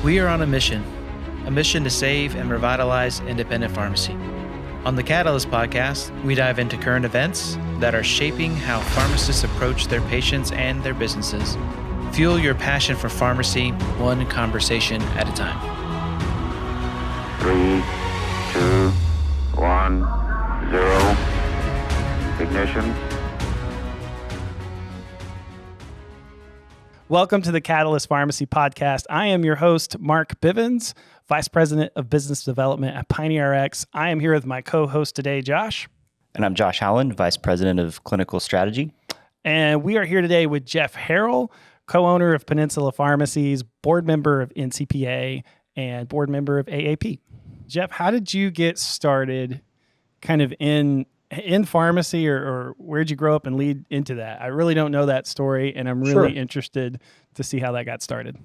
We are on a mission to save and revitalize independent pharmacy. On the Catalyst podcast, we dive into current events that are shaping how pharmacists approach their patients and their businesses. Fuel your passion for pharmacy, one conversation at a time. 3, 2, 1, 0. Ignition. Welcome to the Catalyst Pharmacy Podcast. I am your host, Mark Bivins, Vice President of Business Development at PioneerRx. I am here with my co-host today, Josh. And I'm Josh Howland, Vice President of Clinical Strategy. And we are here today with Jeff Harrell, co-owner of Peninsula Pharmacies, board member of NCPA, and board member of AAP. Jeff, how did you get started kind of in pharmacy, or where'd you grow up and lead into that? I really don't know that story, and I'm really interested to see how that got started.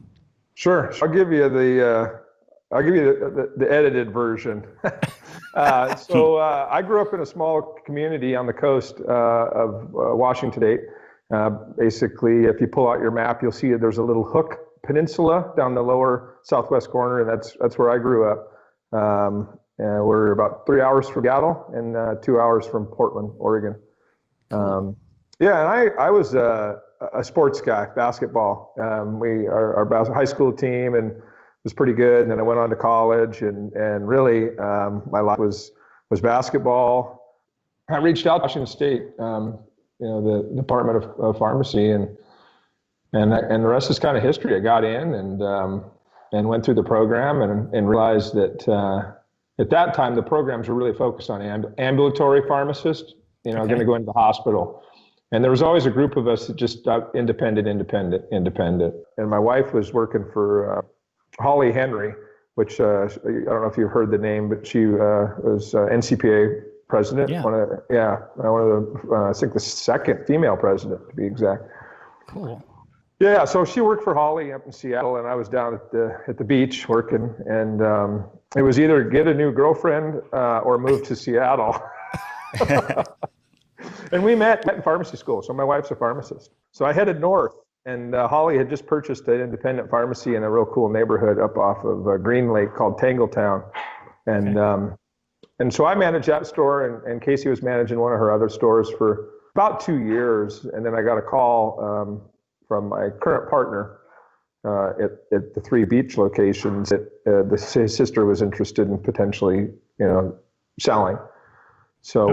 Sure. I'll give you the edited version. I grew up in a small community on the coast of Washington State. Basically, if you pull out your map, you'll see there's a little hook peninsula down the lower southwest corner, and that's where I grew up. We're about 3 hours from Seattle and 2 hours from Portland, Oregon. And I was a sports guy, basketball. Our high school team and was pretty good. And then I went on to college, and really my life was basketball. I reached out to Washington State, the Department of Pharmacy, and the rest is kind of history. I got in and went through the program and realized that. At that time, the programs were really focused on ambulatory pharmacists, going to go into the hospital. And there was always a group of us that just independent. And my wife was working for Holly Henry, which I don't know if you've heard the name, but she was NCPA president. Yeah. One of the, I think the second female president, to be exact. Cool. Yeah, so she worked for Holly up in Seattle, and I was down at the beach working, and it was either get a new girlfriend or move to Seattle. And we met in pharmacy school, so my wife's a pharmacist. So I headed north, and Holly had just purchased an independent pharmacy in a real cool neighborhood up off of Green Lake called Tangletown. And so I managed that store, and Casey was managing one of her other stores for about 2 years, and then I got a call from my current partner at the 3 beach locations that his sister was interested in potentially, selling. So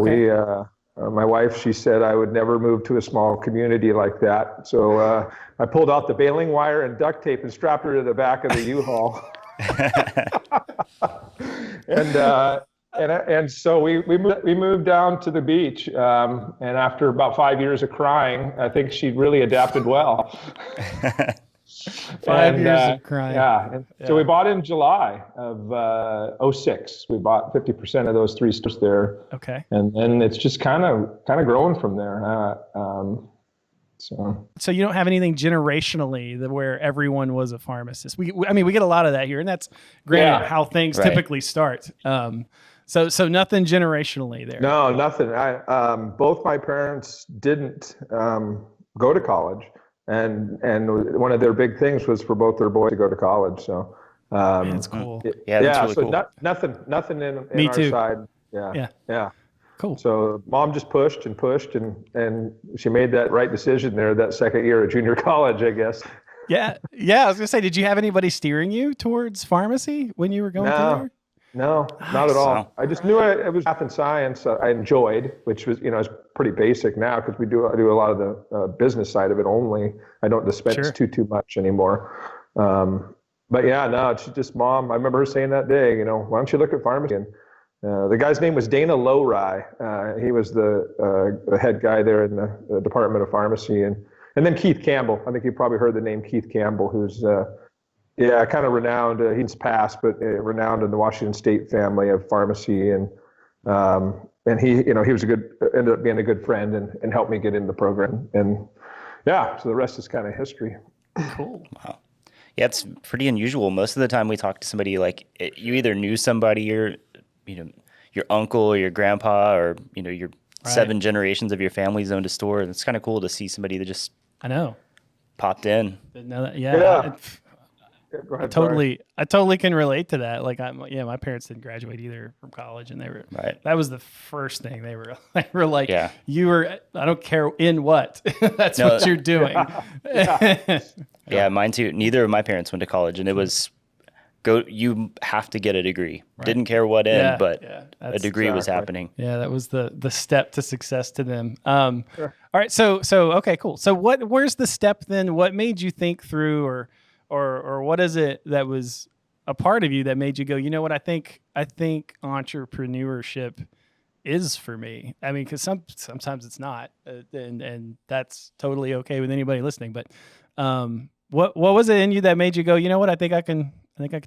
my wife, she said I would never move to a small community like that. So I pulled out the baling wire and duct tape and strapped her to the back of the U-Haul. And so we moved down to the beach, and after about 5 years of crying, I think she really adapted well. 5 years of crying. Yeah. So we bought in July of 06. We bought 50% of those 3 stores there. Okay. And then it's just kind of growing from there. So you don't have anything generationally where everyone was a pharmacist. We get a lot of that here, and that's granted how things typically start. So nothing generationally there. No, nothing. Both my parents didn't go to college, and one of their big things was for both their boys to go to college. So that's cool. That's really cool. Nothing in Me our too. side. Yeah. Cool. Cool. So mom just pushed, and she made that right decision there that second year of junior college, I guess. Yeah. I was gonna say, did you have anybody steering you towards pharmacy when you were going through there? No, not at all. I just knew it was math and science I enjoyed, which was, is pretty basic now because I do a lot of the business side of it only. I don't dispense too much anymore. But yeah, no, it's just mom. I remember her saying that day, why don't you look at pharmacy? And the guy's name was Dana Lowry. He was the head guy there in the Department of Pharmacy. And then Keith Campbell. I think you probably heard the name Keith Campbell, who's kind of renowned. He's passed, but renowned in the Washington State family of pharmacy, and he, he was ended up being a good friend and helped me get into the program. And so the rest is kind of history. Cool. Wow. Yeah, it's pretty unusual. Most of the time we talk to somebody you either knew somebody or, your uncle or your grandpa or, your 7 generations of your family's owned a store. And it's kind of cool to see somebody that just I know popped in. Didn't know that. Yeah. Go ahead. I totally can relate to that. Like my parents didn't graduate either from college, and that was the first thing they were like, I don't care in what, that's what you're doing. Yeah, mine too. Neither of my parents went to college, and it was you have to get a degree. Right. Didn't care what end, but a degree was happening. Yeah, that was the step to success to them. Sure. All right, so okay, cool. So where's the step then? What made you think through, or what is it that was a part of you that made you go, you know what, I think entrepreneurship is for me? I mean, because sometimes it's not, and that's totally okay with anybody listening. But what was it in you that made you go, you know what, I think I can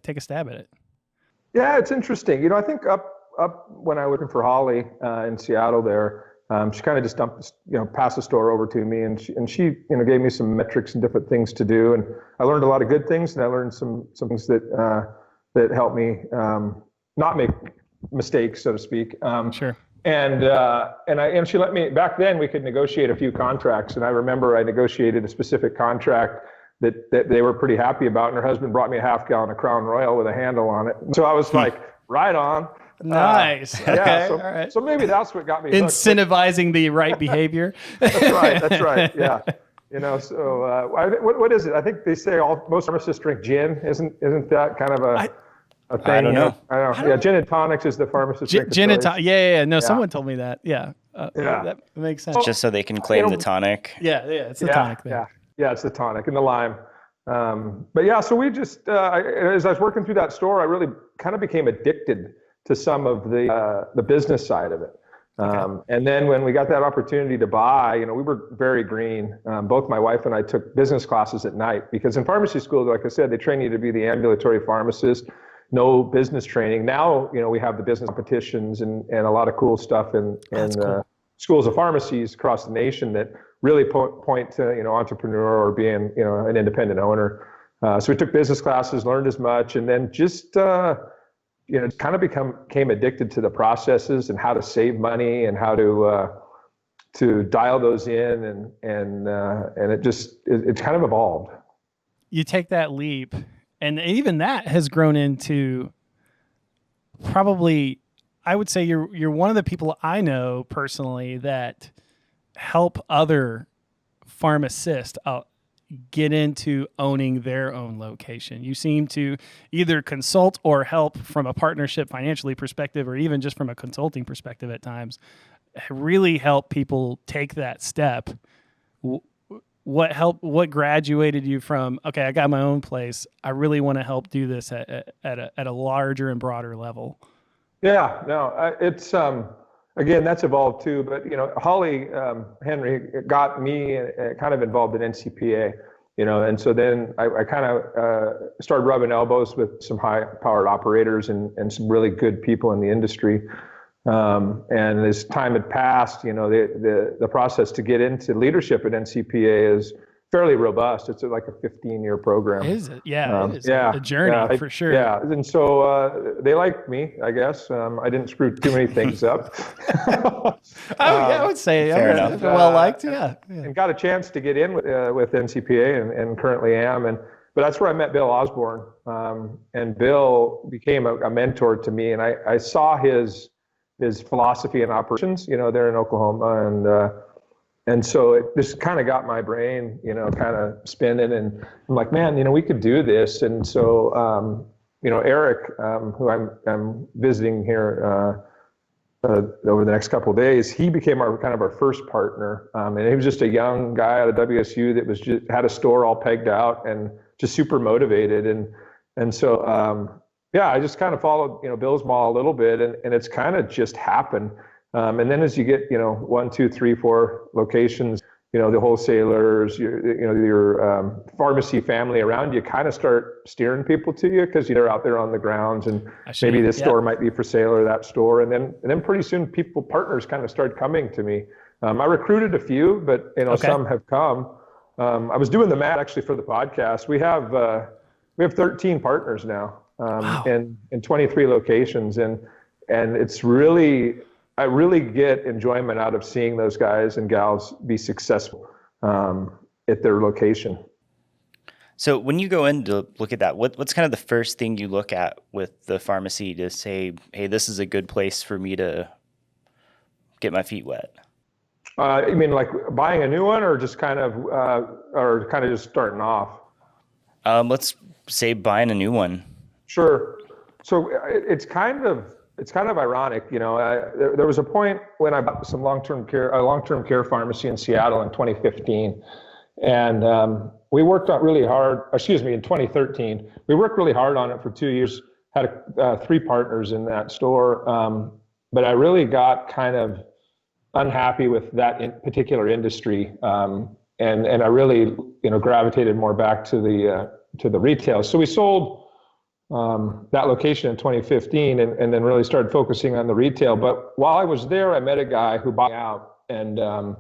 take a stab at it? Yeah, it's interesting. You know, I think up when I was working for Holly in Seattle there, she kind of just passed the store over to me, and she gave me some metrics and different things to do, and I learned a lot of good things, and I learned some things that helped me not make mistakes, so to speak. Sure. And she let me, back then we could negotiate a few contracts, and I remember I negotiated a specific contract that they were pretty happy about, and her husband brought me a half-gallon of Crown Royal with a handle on it. So I was like, right on. Nice. Okay. All right. So maybe that's what got me hooked. Incentivizing the right behavior. That's right. Yeah. So what is it? I think they say most pharmacists drink gin. Isn't that kind of a thing? I don't know. Yeah, gin and tonics is the pharmacist drink. Gin and tonic. Yeah. No, someone told me that. Yeah. That makes sense. Just so they can claim the tonic. Yeah. It's the tonic thing. Yeah, it's the tonic and the lime. But yeah, so we just, as I was working through that store, I really kind of became addicted to some of the business side of it. And then when we got that opportunity to buy, we were very green. Both my wife and I took business classes at night, because in pharmacy school, like I said, they train you to be the ambulatory pharmacist, no business training. Now, we have the business competitions and a lot of cool stuff in cool. Schools of pharmacies across the nation that really point to, entrepreneur or being, an independent owner. So we took business classes, learned as much, and then just, kind of became addicted to the processes and how to save money and how to dial those in, and it kind of evolved. You take that leap, and even that has grown into probably, I would say you're one of the people I know personally that help other pharmacists get into owning their own location. You seem to either consult or help from a partnership financially perspective, or even just from a consulting perspective at times, really help people take that step. What graduated you from, okay, I got my own place, I really want to help do this at a larger and broader level? Yeah, no, it's again, that's evolved too. But Holly Henry got me kind of involved in NCPA, and so then I kind of started rubbing elbows with some high-powered operators and some really good people in the industry. And as time had passed, the process to get into leadership at NCPA is fairly robust. It's like a 15-year program. Is it? Yeah, it is a journey for sure. Yeah, and so they liked me, I guess. I didn't screw too many things up. I would say well liked. Yeah, and got a chance to get in with NCPA, and currently am. But that's where I met Bill Osborne, and Bill became a mentor to me, and I saw his philosophy and operations, there in Oklahoma, and so it just kind of got my brain, kind of spinning, and I'm like, man, we could do this. And so, Eric, who I'm visiting here over the next couple of days, he became our first partner, and he was just a young guy out of WSU that had a store all pegged out and just super motivated, and so I just kind of followed Bill's model a little bit, and it's kind of just happened. And then as you get 1, 2, 3, 4 locations, the wholesalers, your pharmacy family around you kind of start steering people to you, because they're out there on the grounds, and maybe this store might be for sale, or that store, and then pretty soon partners kind of start coming to me. I recruited a few, but some have come. I was doing the math actually for the podcast. We have 13 partners now, in 23 locations, and it's really. I really get enjoyment out of seeing those guys and gals be successful at their location. So when you go in to look at that, what's kind of the first thing you look at with the pharmacy to say, hey, this is a good place for me to get my feet wet? You mean like buying a new one, or just just starting off? Let's say buying a new one. Sure. So it's kind of ironic, there was a point when I bought a long-term care pharmacy in Seattle in 2015, and we worked out really hard. In 2013, we worked really hard on it for 2 years. Had 3 partners in that store, but I really got kind of unhappy with that particular industry, and I really gravitated more back to the retail. So we sold that location in 2015 and then really started focusing on the retail. But while I was there, I met a guy who bought out, and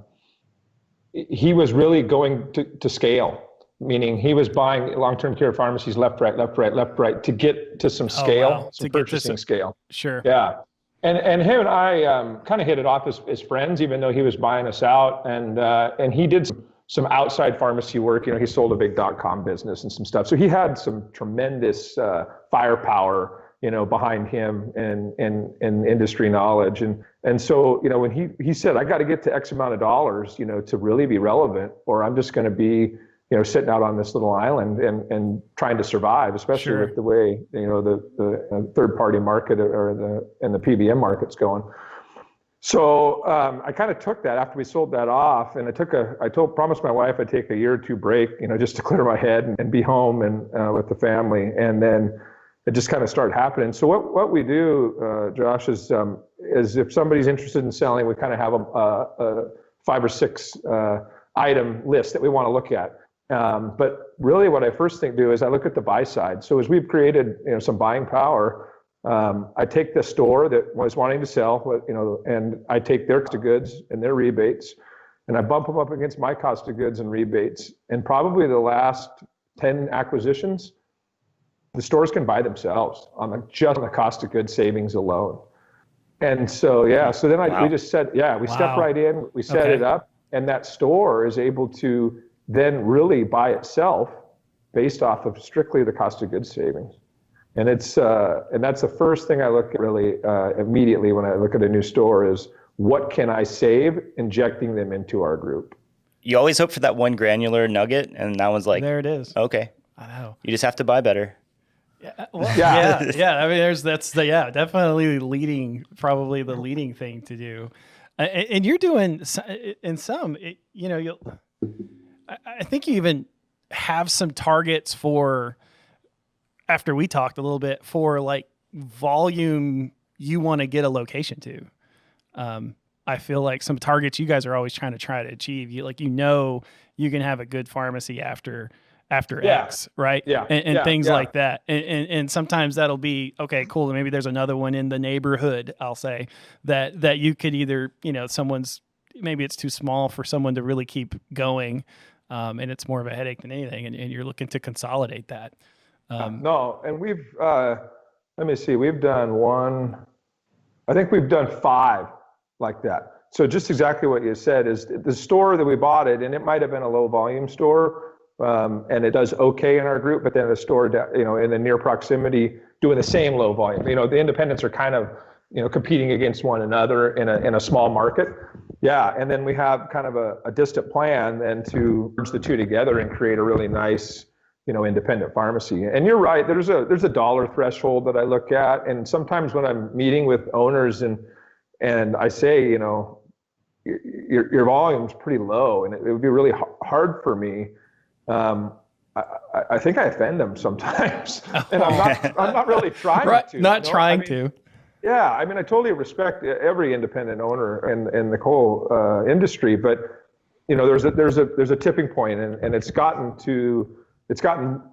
he was really going to scale, meaning he was buying long-term care pharmacies left, right, to get to some scale, some purchasing scale. Sure. Yeah. And him and I kind of hit it off as friends, even though he was buying us out, and he did some outside pharmacy work. He sold a big .com business and some stuff. So he had some tremendous firepower, behind him and industry knowledge. And so, when he said, I got to get to X amount of dollars, to really be relevant, or I'm just going to be, sitting out on this little island and trying to survive, especially with the way, the third party market and the PBM market's going. So I kind of took that after we sold that off, and promised my wife I'd take a year or 2 break, just to clear my head and be home and with the family. And then it just kind of started happening. So what we do, Josh, is if somebody's interested in selling, we kind of have a 5 or 6 item list that we want to look at. But really what I first do is I look at the buy side. So as we've created, some buying power, I take the store that was wanting to sell, and I take their cost of goods and their rebates, and I bump them up against my cost of goods and rebates. And probably the last 10 acquisitions, the stores can buy themselves just on the cost of goods savings alone. And so, so then we just said, we step right in, we set it up, and that store is able to then really buy itself based off of strictly the cost of goods savings. And it's and that's the first thing I look at really immediately when I look at a new store is what can I save injecting them into our group. You always hope for that one granular nugget, and that one's like, there it is. Okay, I know. You just have to buy better. Yeah. Well, yeah. I mean, that's definitely probably the leading thing to do. And you're doing in some, I think you even have some targets for, after we talked a little bit, for like volume you want to get a location to. I feel like some targets you guys are always trying to achieve. You can have a good pharmacy after X, right? Yeah. And things like that. And sometimes that'll be, okay, cool. Maybe there's another one in the neighborhood, I'll say, that you could either, maybe it's too small for someone to really keep going. And it's more of a headache than anything. And you're looking to consolidate that. No, and we've, let me see, we've done 5 like that. So just exactly what you said is the store that we bought it, and it might have been a low volume store, and it does okay in our group, but then the store, in the near proximity doing the same low volume. The independents are kind of, competing against one another in a small market. Yeah, and then we have kind of a distant plan then to merge the two together and create a really nice, independent pharmacy. And you're right, there's a dollar threshold that I look at, and sometimes when I'm meeting with owners and I say, your volume's pretty low, and it would be really hard for me. I think I offend them sometimes, and I'm not really trying to. Not trying to. Yeah, I mean, I totally respect every independent owner in the whole industry, but there's a tipping point, and it's gotten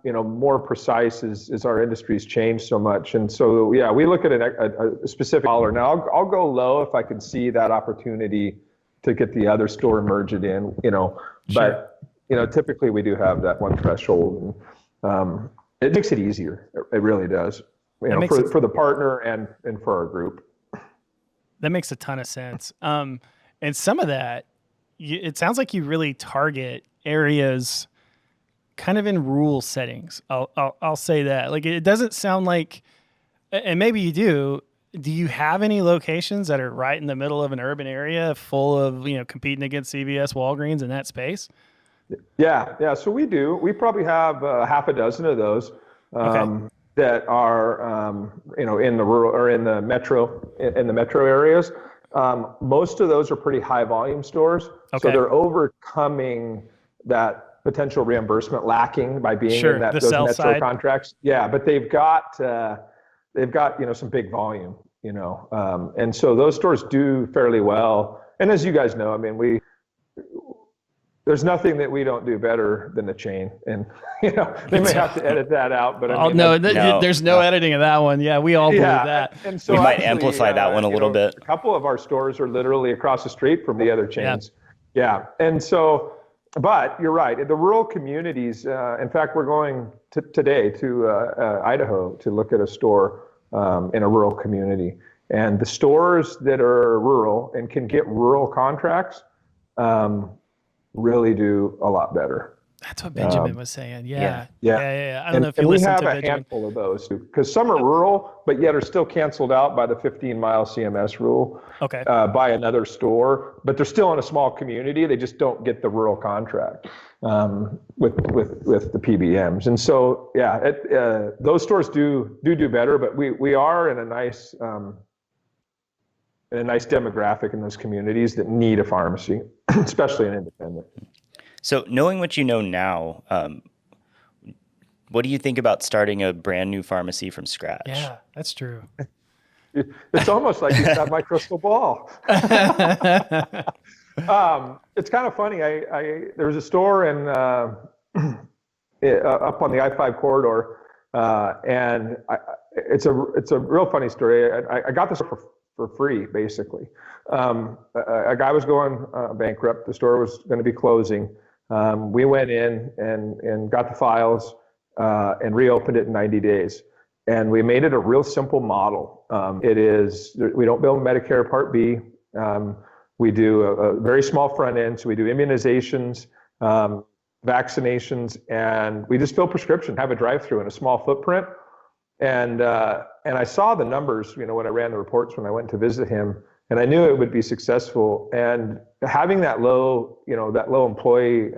more precise as our industry's changed so much. And so we look at a specific dollar. Now I'll go low if I can see that opportunity to get the other store merge it in, but typically we do have that one threshold, and it makes it easier. It really does, for the partner and for our group. That makes a ton of sense. And some of that, it sounds like you really target areas kind of in rural settings. I'll say that. Like, it doesn't sound like, and maybe you do. Do you have any locations that are right in the middle of an urban area full of, competing against CVS, Walgreens in that space? Yeah. So we do. We probably have half a dozen of those that are, in the rural or in the metro areas. Most of those are pretty high volume stores. Okay. So they're overcoming that potential reimbursement lacking by being in those sell metro side contracts. Yeah, but they've got some big volume, and so those stores do fairly well. And as you guys know, I mean, there's nothing that we don't do better than the chain. And they may have to edit that out, but there's no editing of that one. Yeah, we all believe that. And so we might amplify that one a little bit. A couple of our stores are literally across the street from the other chains. Yeah. And so, but you're right. In the rural communities, in fact, we're going today to Idaho to look at a store in a rural community. And the stores that are rural and can get rural contracts really do a lot better. That's what Benjamin was saying. Yeah. I don't know if you we listen have to a Benjamin. handful of those because some are rural, but yet are still canceled out by the 15-mile CMS rule by another store. But they're still in a small community. They just don't get the rural contract with the PBMs. And so, those stores do better. But we are in a nice demographic in those communities that need a pharmacy, especially an independent. So knowing what you know now, what do you think about starting a brand new pharmacy from scratch? Yeah, that's true. It's almost like you got my crystal ball. It's kind of funny. There was a store in up on the I-5 corridor, and it's a real funny story. I got this for free, basically. A guy was going bankrupt. The store was going to be closing. We went in and got the files and reopened it in 90 days. And we made it a real simple model. We don't bill Medicare Part B. We do a very small front end. So we do immunizations, vaccinations, and we just fill prescription, have a drive-through in a small footprint. And I saw the numbers, when I ran the reports when I went to visit him, and I knew it would be successful. And having that low employee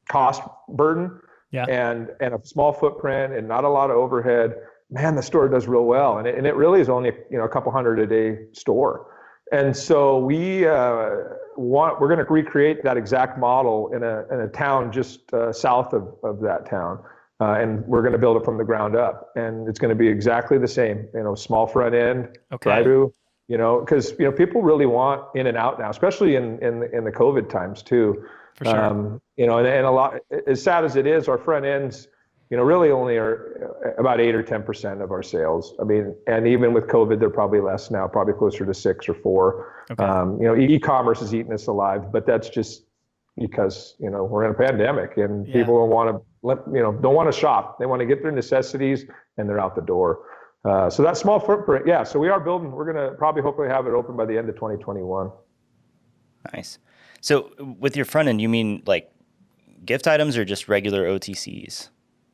cost burden, and a small footprint and not a lot of overhead, man, the store does real well. And it really is only a couple hundred a day store. And so we're going to recreate that exact model in a town just south of that town. And we're going to build it from the ground up, and it's going to be exactly the same, small front end, drive-through, because, people really want in and out now, especially in the COVID times too. For sure. And a lot, as sad as it is, our front ends, really only are about 8 or 10% of our sales. I mean, and even with COVID, they're probably less now, probably closer to 6 or 4. Okay. E-commerce is eating us alive, but that's just because, we're in a pandemic and people don't want to shop. They want to get their necessities and they're out the door. So that small footprint, so we are building. We're going to probably hopefully have it open by the end of 2021. Nice. So with your front end, you mean like gift items or just regular OTCs?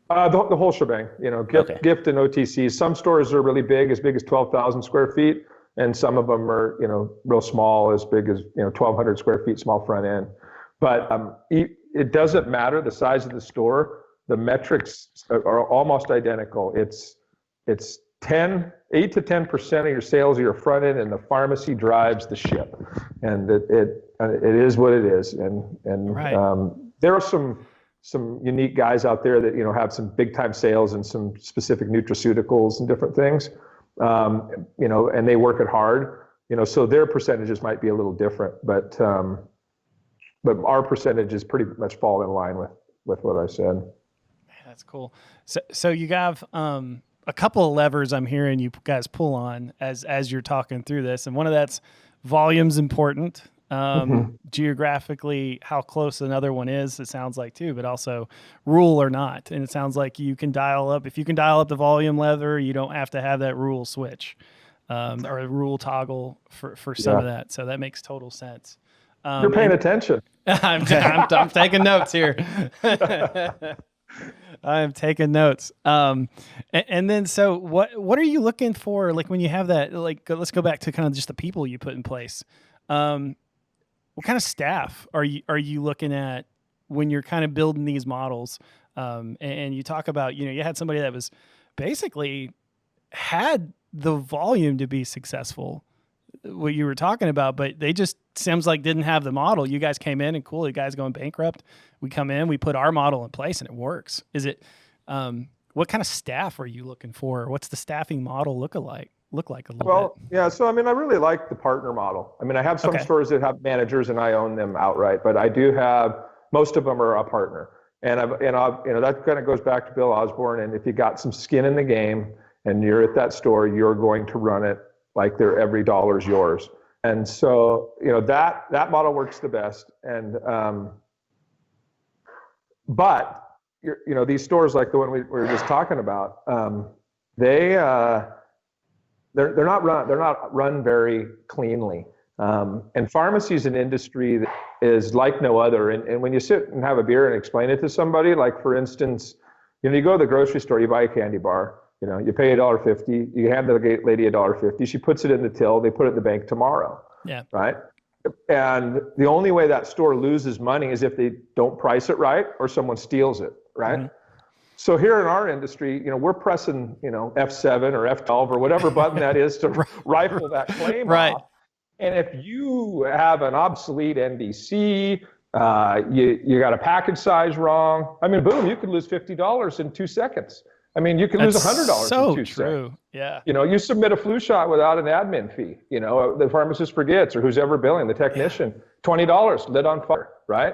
The whole shebang, gift and OTCs. Some stores are really big as 12,000 square feet, and some of them are, real small, as big as, 1,200 square feet, small front end. But it doesn't matter the size of the store. The metrics are almost identical. It's 8 to 10% of your sales are your front end, and the pharmacy drives the ship. And it is what it is. And right. There are some unique guys out there that have some big time sales and some specific nutraceuticals and different things. And they work it hard. So their percentages might be a little different, but our percentages pretty much fall in line with what I said. Man, that's cool. So you have a couple of levers I'm hearing you guys pull on as you're talking through this, and one of that's volume's important. Geographically, how close another one is, it sounds like too, but also rural or not. And it sounds like you can dial up the volume lever, you don't have to have that rural switch or a rural toggle for some of that. So that makes total sense. You're paying attention. I'm taking notes here. I'm taking notes. And then so what are you looking for? Like when you have that, like, let's go back to kind of just the people you put in place. What kind of staff are you looking at when you're kind of building these models? And you talk about, you had somebody that was basically had the volume to be successful, what you were talking about, but they just seems like didn't have the model. You guys came in and cool, you guys going bankrupt. We come in, we put our model in place and it works. Is it, what kind of staff are you looking for? What's the staffing model look like a little bit? Yeah. So, I mean, I really like the partner model. I mean, I have some stores that have managers and I own them outright, but I do have, most of them are a partner. And that kind of goes back to Bill Osborne. And if you got some skin in the game and you're at that store, you're going to run it like every dollar's yours. And so, that model works the best. And, but these stores like the one we were just talking about, they're not run very cleanly. And pharmacy is an industry that is like no other. And when you sit and have a beer and explain it to somebody, like for instance, you go to the grocery store, you buy a candy bar, you pay $1.50, you hand the lady $1.50, she puts it in the till, they put it in the bank tomorrow. Yeah. Right. And the only way that store loses money is if they don't price it right or someone steals it. Right. Mm-hmm. So here in our industry, we're pressing, F7 or F12 or whatever button that is to rifle that claim right. off. And if you have an obsolete NDC, you got a package size wrong, I mean, boom, you could lose $50 in 2 seconds. I mean, you can lose $100 in 2 seconds. Yeah. You submit a flu shot without an admin fee. The pharmacist forgets, or who's ever billing, the technician, $20, lit on fire, right?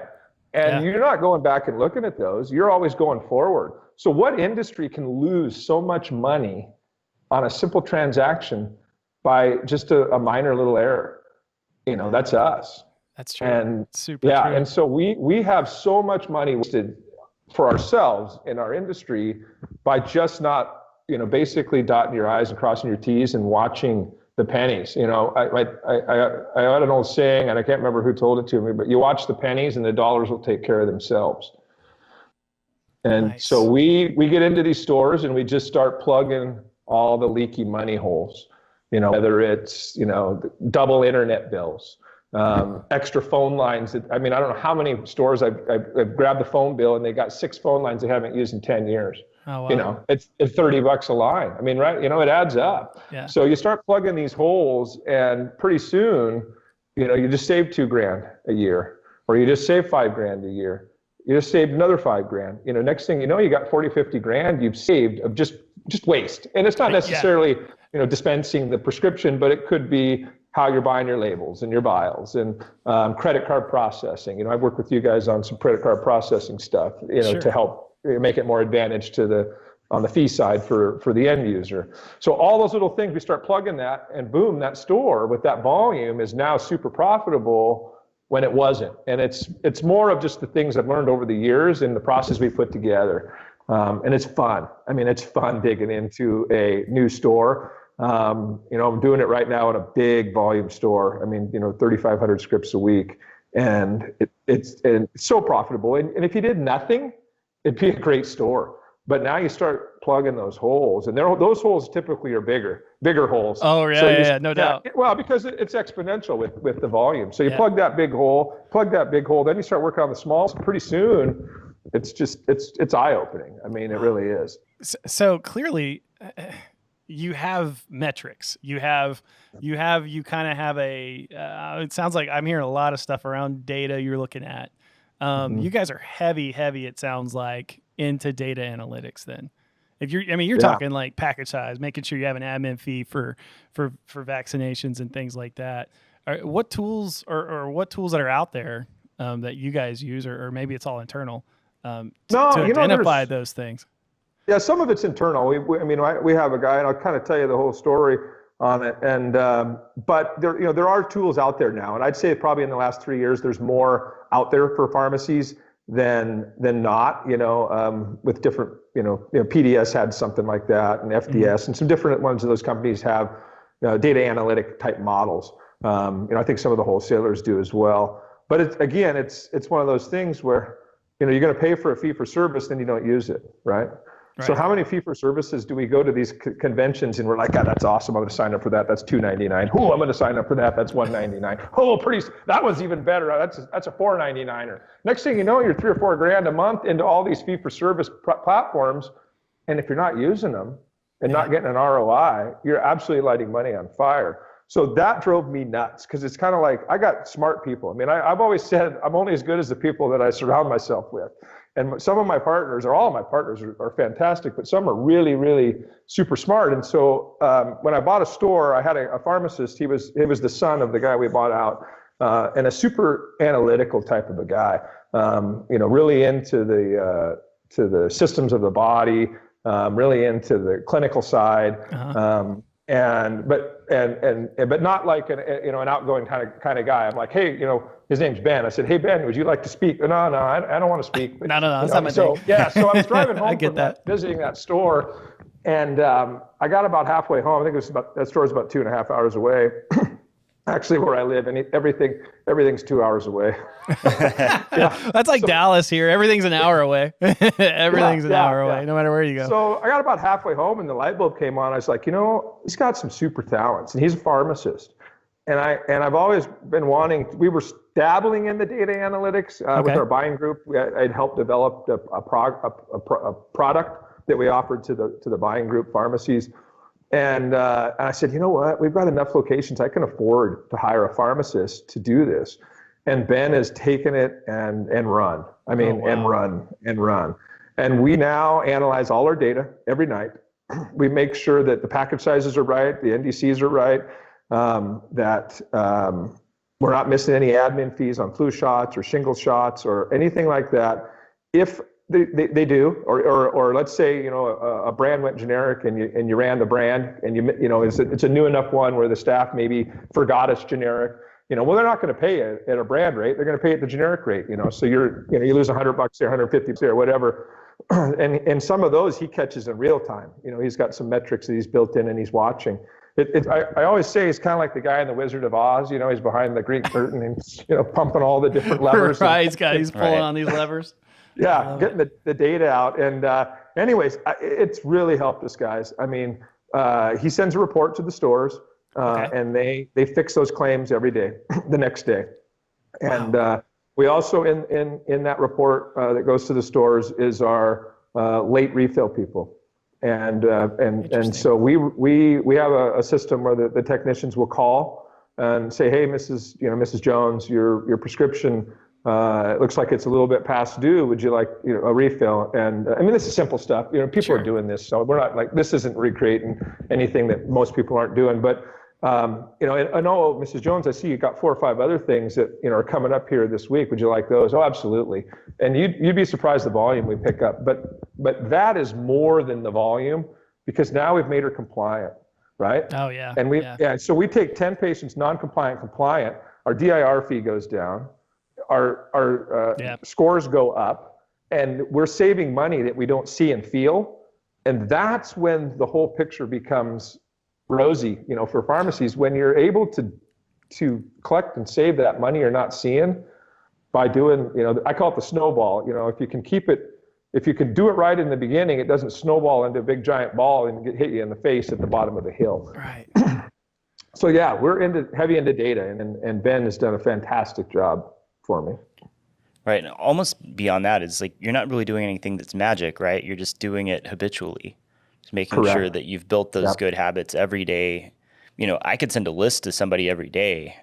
And you're not going back and looking at those. You're always going forward. So what industry can lose so much money on a simple transaction by just a minor little error? That's us. That's true. And super true. And so we have so much money wasted for ourselves in our industry by just not, basically dotting your I's and crossing your T's and watching the pennies. I had an old saying, and I can't remember who told it to me, but you watch the pennies and the dollars will take care of themselves. And nice. So we get into these stores and we just start plugging all the leaky money holes, whether it's, double internet bills, extra phone lines. I don't know how many stores I've grabbed the phone bill and they got 6 phone lines they haven't used in 10 years. Oh, wow. It's $30 a line. I mean, right. It adds up. Yeah. So you start plugging these holes and pretty soon, you just save $2,000 a year, or you just save $5,000 a year. You just saved another $5,000. Next thing you know, you got 40, 50 grand you've saved of just waste. And it's not necessarily, dispensing the prescription, but it could be how you're buying your labels and your vials and credit card processing. I've worked with you guys on some credit card processing stuff, Sure. to help make it more advantage on the fee side for the end user. So all those little things, we start plugging that, and boom, that store with that volume is now super profitable when it wasn't. And it's more of just the things I've learned over the years and the process we put together. And it's fun. It's fun digging into a new store. I'm doing it right now in a big volume store. 3,500 scripts a week, and it's so profitable. And if you did nothing, it'd be a great store. But now you start plugging those holes, and those holes typically are bigger holes. Oh yeah, no doubt. Well, because it's exponential with the volume. So you plug that big hole, then you start working on the small. So pretty soon, it's eye-opening. It really is. So clearly, you have metrics. You kind of have a. It sounds like I'm hearing a lot of stuff around data you're looking at. You guys are heavy. It sounds like into data analytics. Then, if you're talking like package size, making sure you have an admin fee for vaccinations and things like that. What tools or what tools that are out there that you guys use, or maybe it's all internal to identify those things? Yeah, some of it's internal. We have a guy, and I'll kind of tell you the whole story on it. And but there are tools out there now, and I'd say probably in the last 3 years there's more out there for pharmacies than not. With different PDS had something like that, and FDS, and some different ones of those companies have data analytic type models. I think some of the wholesalers do as well. But it's one of those things where you're going to pay for a fee for service, then you don't use it, right? So how many fee for services do we go to these conventions and we're like, God, that's awesome. I'm going to sign up for that. That's $299. Oh, I'm going to sign up for that. That's $199. Oh, that one's even better. That's a $499. Next thing you know, you're $3 or $4 grand a month into all these fee for service platforms. And if you're not using them and not getting an ROI, you're absolutely lighting money on fire. So that drove me nuts, because it's kind of like, I got smart people. I mean, I've always said I'm only as good as the people that I surround myself with. And some of my partners, or all of my partners, are fantastic, but some are really, really super smart. And so when I bought a store, I had a pharmacist. He was the son of the guy we bought out, and a super analytical type of a guy. Really into the systems of the body, really into the clinical side. But not like an outgoing kind of guy. I'm like, hey, his name's Ben. I said, hey Ben, would you like to speak? No, I don't want to speak. But, no, that's not my thing. So I was driving home I get that. Visiting that store, and I got about halfway home. I think that store's about 2.5 hours away. Actually, where I live, and everything's 2 hours away. That's like Dallas here. Everything's an hour away. Everything's an hour away, no matter where you go. So I got about halfway home, and the light bulb came on. I was like, he's got some super talents, and he's a pharmacist. And I've always been wanting. We were dabbling in the data analytics with our buying group. I'd helped develop a product that we offered to the buying group, Pharmacies. And I said, you know what? We've got enough locations. I can afford to hire a pharmacist to do this. And Ben has taken it and run. I mean, and run. And we now analyze all our data every night. We make sure that the package sizes are right, the NDCs are right, that we're not missing any admin fees on flu shots or shingle shots or anything like that. If they do, or let's say a brand went generic and you ran the brand and it's a new enough one where the staff maybe forgot it's generic. Well, they're not going to pay it at a brand rate. They're going to pay at the generic rate. So you lose $100 there, $150 there, whatever. And some of those he catches in real time. He's got some metrics that he's built in and he's watching. I always say he's kind of like the guy in the Wizard of Oz. He's behind the Greek curtain and pumping all the different levers. Right, he's pulling on these levers. Yeah, getting the data out. And anyways, it's really helped us, guys. I mean, he sends a report to the stores, and they fix those claims every day, the next day. And we also, in that report that goes to the stores, is our late refill people. And so we have a system where the technicians will call and say, hey, Mrs. Jones, your prescription, it looks like it's a little bit past due. Would you like a refill? And this is simple stuff. People are doing this, so we're not like, this isn't recreating anything that most people aren't doing. But I know, Mrs. Jones, I see you got 4 or 5 other things that are coming up here this week. Would you like those? Oh, absolutely. And you'd be surprised the volume we pick up. But that is more than the volume, because now we've made her compliant, right? Oh yeah. And so we take 10 patients non-compliant, compliant. Our DIR fee goes down. Our scores go up, and we're saving money that we don't see and feel. And that's when the whole picture becomes rosy, for pharmacies, when you're able to collect and save that money you're not seeing by doing, I call it the snowball. If you can do it right in the beginning, it doesn't snowball into a big giant ball and hit you in the face at the bottom of the hill. Right. So yeah, we're heavy into data, and Ben has done a fantastic job for me. Right. And almost beyond that, it's like you're not really doing anything that's magic, right? You're just doing it habitually. Just making sure that you've built those good habits every day. I could send a list to somebody every day,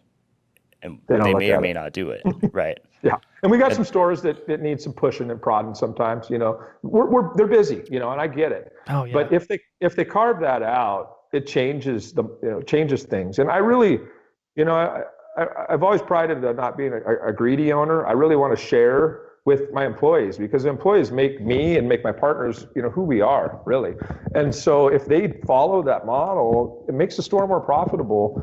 and they may or may not do it. Right. Yeah. And we got some stores that need some pushing and prodding sometimes. They're busy, and I get it. Oh yeah. But if they carve that out, it changes changes things. And I really, I've always prided on not being a greedy owner. I really want to share with my employees, because employees make me and make my partners, who we are, really. And so if they follow that model, it makes the store more profitable,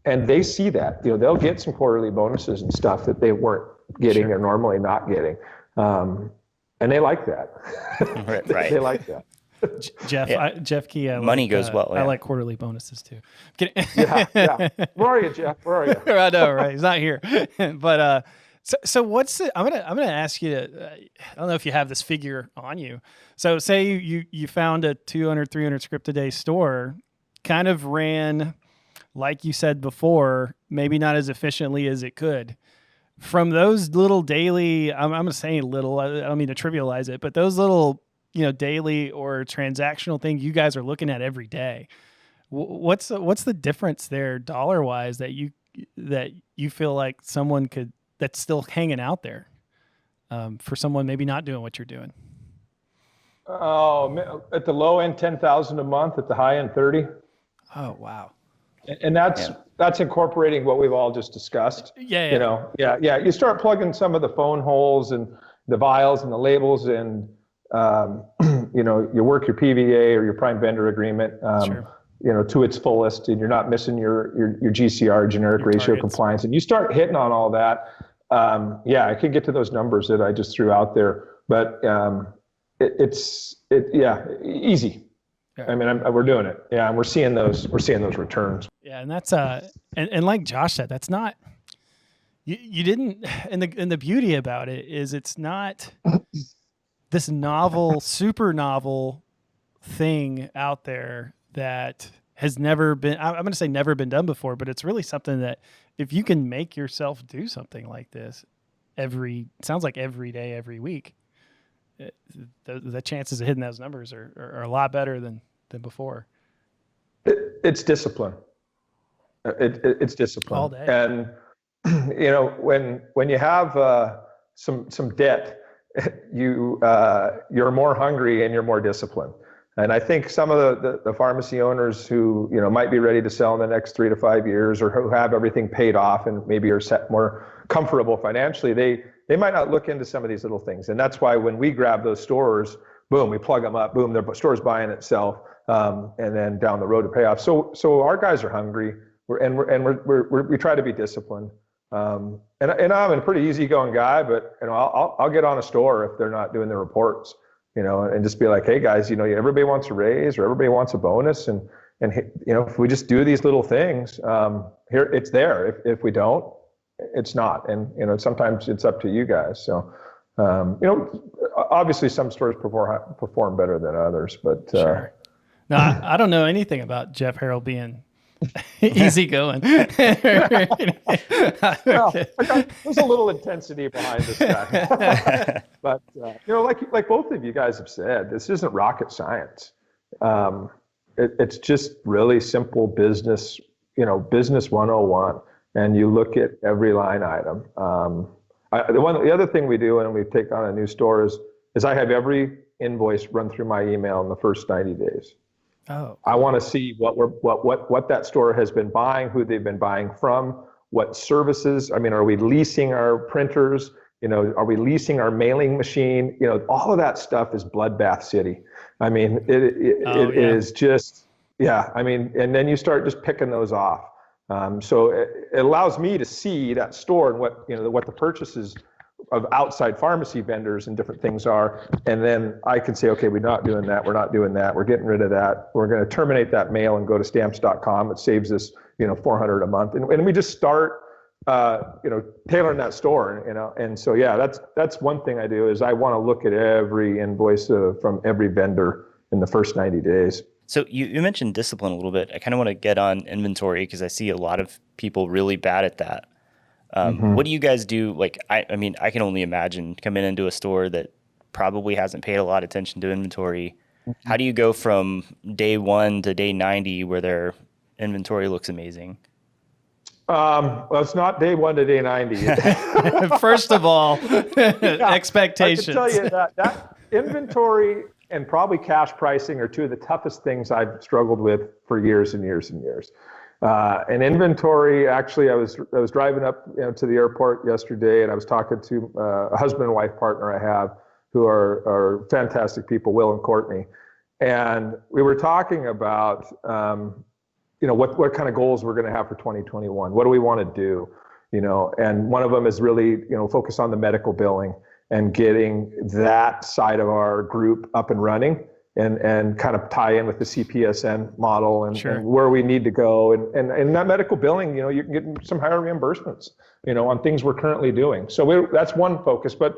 and they see that. They'll get some quarterly bonuses and stuff that they weren't getting or normally not getting. And they like that. Right. They like that. Jeff Key. Money goes well. Yeah. I like quarterly bonuses too. Yeah. Where are you, Jeff? Where are you? I know, right? He's not here. But So what's the, I'm gonna ask you to, I don't know if you have this figure on you. So say you found a 200, 300 script a day store, kind of ran, like you said before, maybe not as efficiently as it could. From those little daily, I'm gonna say little, I don't mean to trivialize it, but those little, daily or transactional thing you guys are looking at every day. What's the difference there dollar wise that you feel like someone could, that's still hanging out there, for someone maybe not doing what you're doing? Oh, at the low end, 10,000 a month. At the high end, 30. Oh, wow. And that's incorporating what we've all just discussed. Yeah. Yeah. You start plugging some of the phone holes and the vials and the labels, and you work your PVA or your prime vendor agreement. Sure. To its fullest, and you're not missing your GCR, generic ratio targets. compliance, and you start hitting on all that. I could get to those numbers that I just threw out there, but it's easy. Yeah. I mean, we're doing it. Yeah, and we're seeing those returns. Yeah, and that's and like Josh said, that's not you didn't. And the beauty about it is it's not this novel, super novel thing out there that has never been, I'm going to say never been done before, but it's really something that if you can make yourself do something like this sounds like every day, every week, the chances of hitting those numbers are a lot better than before. It's discipline. It's discipline. All day. And, when you have some debt, you're more hungry and you're more disciplined. And I think some of the pharmacy owners who might be ready to sell in the next 3 to 5 years, or who have everything paid off and maybe are more comfortable financially, they might not look into some of these little things. And that's why when we grab those stores, boom, we plug them up, boom, their store's buying itself, and then down the road to pay off. So our guys are hungry, we try to be disciplined. And I'm a pretty easygoing guy, but I'll get on a store if they're not doing their reports. And just be like, hey guys, everybody wants a raise or everybody wants a bonus. And if we just do these little things, here it's there. If we don't, it's not. And, sometimes it's up to you guys. So, obviously some stores perform better than others, but, Sure. No, I don't know anything about Jeff Harrell being easygoing. Well, there's a little intensity behind this guy. But like both of you guys have said, this isn't rocket science. It's just really simple business, business 101. And you look at every line item. The other thing we do when we take on a new store is I have every invoice run through my email in the first 90 days. Oh. I want to see what that store has been buying, who they've been buying from, what services. I mean, are we leasing our printers? Are we leasing our mailing machine? All of that stuff is bloodbath city. I mean, it is just, I mean, and then you start just picking those off. So it allows me to see that store and what the purchases of outside pharmacy vendors and different things are. And then I can say, okay, we're not doing that. We're not doing that. We're getting rid of that. We're going to terminate that mail and go to stamps.com. It saves us, $400 a month. And we just start, tailoring that store, And so, that's one thing I do is I want to look at every invoice from every vendor in the first 90 days. So you mentioned discipline a little bit. I kind of want to get on inventory because I see a lot of people really bad at that. What do you guys do? Like, I mean, I can only imagine coming into a store that probably hasn't paid a lot of attention to inventory. How do you go from day 1 to day 90 where their inventory looks amazing? Well, it's not day 1 to day 90. First of all, expectations. I can tell you that inventory and probably cash pricing are two of the toughest things I've struggled with for years and years and years. And inventory, actually, I was driving up to the airport yesterday, and I was talking to a husband and wife partner I have who are fantastic people, Will and Courtney. And we were talking about, what kind of goals we're going to have for 2021. What do we want to do? And one of them is really, focus on the medical billing and getting that side of our group up and running. and kind of tie in with the CPSN model and, Sure. and where we need to go. And that medical billing, you can get some higher reimbursements, on things we're currently doing. So that's one focus. But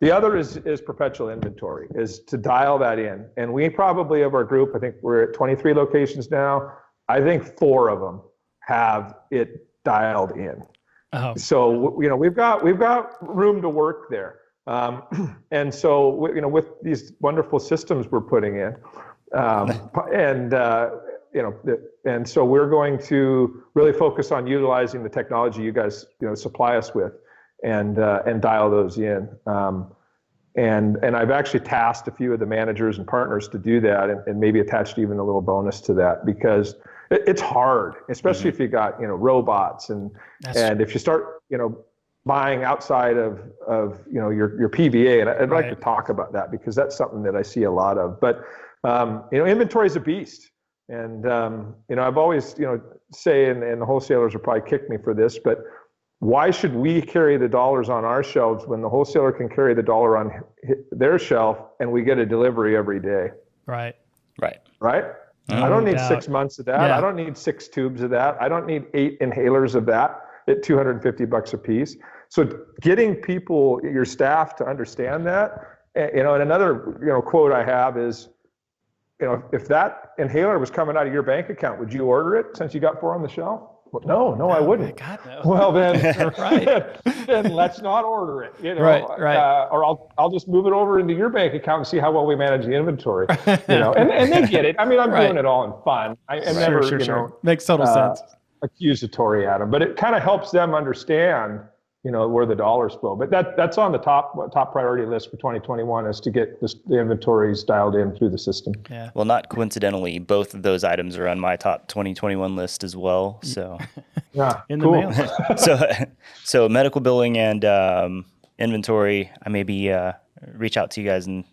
the other is perpetual inventory, is to dial that in. And we probably, of our group, I think we're at 23 locations now. I think 4 of them have it dialed in. Oh. So, we've got room to work there. And so, with these wonderful systems we're putting in, and so we're going to really focus on utilizing the technology you guys, supply us with, and dial those in. And I've actually tasked a few of the managers and partners to do that, and maybe attached even a little bonus to that, because it's hard, especially if you got, robots and if you start, buying outside of your PVA, and I'd like to talk about that, because that's something that I see a lot of. But inventory is a beast, and I've always say, and the wholesalers will probably kick me for this, but why should we carry the dollars on our shelves when the wholesaler can carry the dollar on their shelf and we get a delivery every day? Right. I don't need 6 months of that. Yeah. I don't need 6 tubes of that. I don't need 8 inhalers of that at $250 a piece. So getting people, your staff, to understand that, and another quote I have is, if that inhaler was coming out of your bank account, would you order it since you got 4 on the shelf? Well, no, I wouldn't. God, no. Well, then, then let's not order it. Right. Or I'll just move it over into your bank account and see how well we manage the inventory. And they get it. I mean, I'm doing it all in fun. I never, Sure. Makes total sense. Accusatory at them, but it kind of helps them understand, where the dollars flow. But that's on the top priority list for 2021, is to get the inventories dialed in through the system. Yeah. Well, not coincidentally, both of those items are on my top 2021 list as well. So, yeah, in the mail. so medical billing and inventory, I maybe reach out to you guys and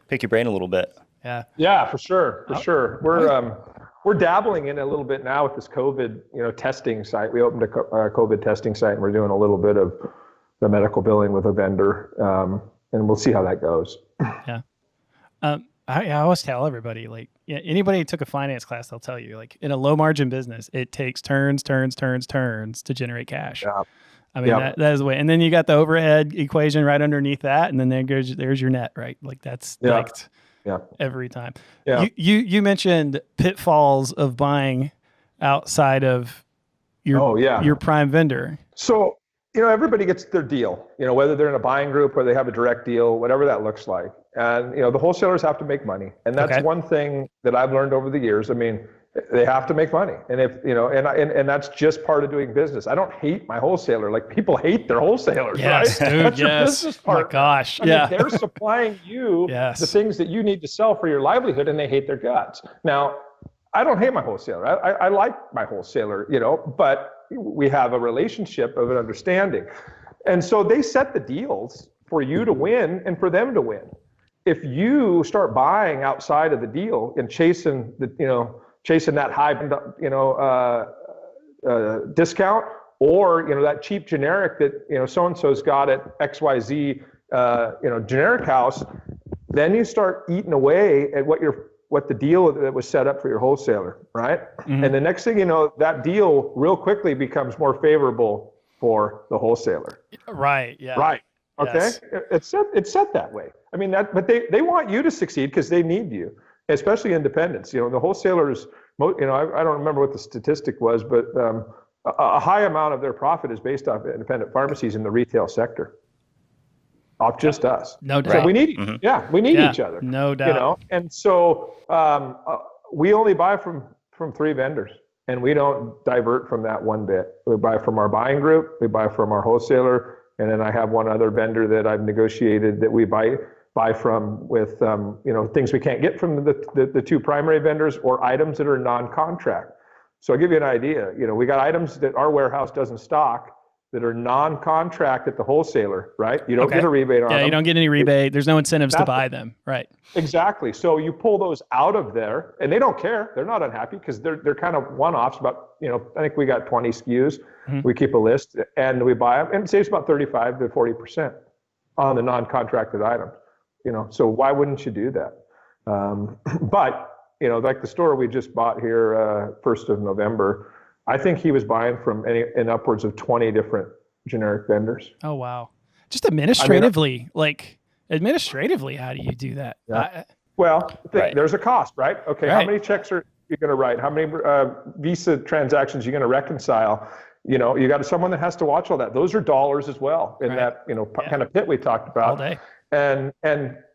pick your brain a little bit. Yeah. Yeah, for sure. We're dabbling in a little bit now with this COVID, testing site. We opened a COVID testing site, and we're doing a little bit of the medical billing with a vendor, and we'll see how that goes. Yeah. I always tell everybody, like, anybody who took a finance class, they'll tell you, like, in a low margin business, it takes turns to generate cash. Yeah. I mean, that is the way. And then you got the overhead equation right underneath that, and then there's your net, right? Like, that's every time. Yeah. You mentioned pitfalls of buying outside of your prime vendor. So, everybody gets their deal, whether they're in a buying group or they have a direct deal, whatever that looks like. And, the wholesalers have to make money. And that's one thing that I've learned over the years. I mean, they have to make money. And if, and that's just part of doing business. I don't hate my wholesaler. Like, people hate their wholesalers, yes, right? Dude, that's your yes. business partner. Oh my gosh. I mean, they're supplying you Yes. the things that you need to sell for your livelihood, and they hate their guts. Now, I don't hate my wholesaler. I like my wholesaler, but we have a relationship of an understanding. And so they set the deals for you to win and for them to win. If you start buying outside of the deal and chasing that high, discount, or, that cheap generic that, so-and-so's got at XYZ, generic house, then you start eating away at what the deal that was set up for your wholesaler, right? Mm-hmm. And the next thing you know, that deal real quickly becomes more favorable for the wholesaler. Right. Yeah. Right. Okay. Yes. It's set that way. I mean, but they want you to succeed because they need you, especially independents. The wholesalers, I don't remember what the statistic was, but a high amount of their profit is based off independent pharmacies in the retail sector. Off just us. No doubt. So we need, we need each other. No doubt. And so we only buy from 3 vendors, and we don't divert from that one bit. We buy from our buying group, we buy from our wholesaler, and then I have one other vendor that I've negotiated that we buy from with things we can't get from the 2 primary vendors, or items that are non-contract. So I'll give you an idea. We got items that our warehouse doesn't stock that are non-contract at the wholesaler, right? You don't get a rebate on them. Yeah, you don't get any rebate. There's no incentives to buy them, right? Exactly. So you pull those out of there, and they don't care. They're not unhappy because they're kind of one-offs. About, I think we got 20 SKUs. Mm-hmm. We keep a list, and we buy them, and it saves about 35 to 40% on the non-contracted items. So why wouldn't you do that? But, like the store we just bought here, 1st of November, I think he was buying from in upwards of 20 different generic vendors. Oh, wow. Just administratively, how do you do that? Yeah. There's a cost, right? Okay, right. How many checks are you going to write? How many Visa transactions are you going to reconcile? You got someone that has to watch all that. Those are dollars as well in that, kind of pit we talked about. All day.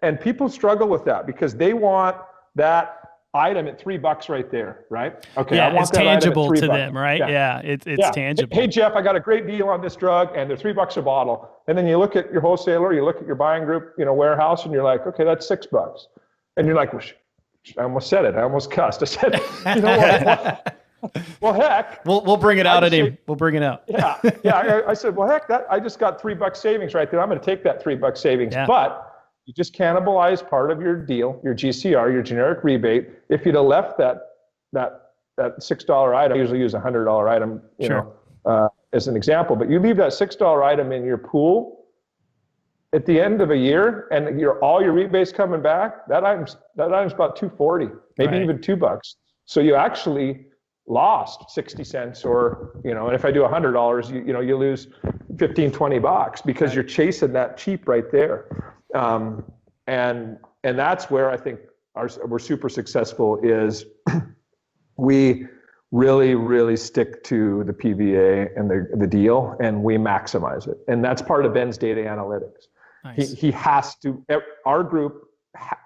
And people struggle with that because they want that item at $3 right there, right? Okay, yeah, I want it's that tangible item at $3. to them, right? Yeah, it's tangible. Hey, Jeff, I got a great deal on this drug, and they're $3 a bottle. And then you look at your wholesaler, you look at your buying group, warehouse, and you're like, okay, that's $6. And you're like, well, I almost said it. I almost cussed. I said, well, heck. We'll bring it out at him. We'll bring it out. I said, well, heck, I just got $3 savings right there. I'm going to take that $3 savings, but you just cannibalize part of your deal, your GCR, your generic rebate. If you'd have left that $6 item, I usually use a $100 item, as an example, but you leave that $6 item in your pool at the end of a year, and all your rebates coming back. That item's about $2.40, maybe even $2. So you actually lost 60 cents, or and if I do $100, you lose $15-20 because you're chasing that cheap right there. And that's where I think we're super successful is we really, really stick to the PVA and the deal, and we maximize it. And that's part of Ben's data analytics. Nice. He has to, our group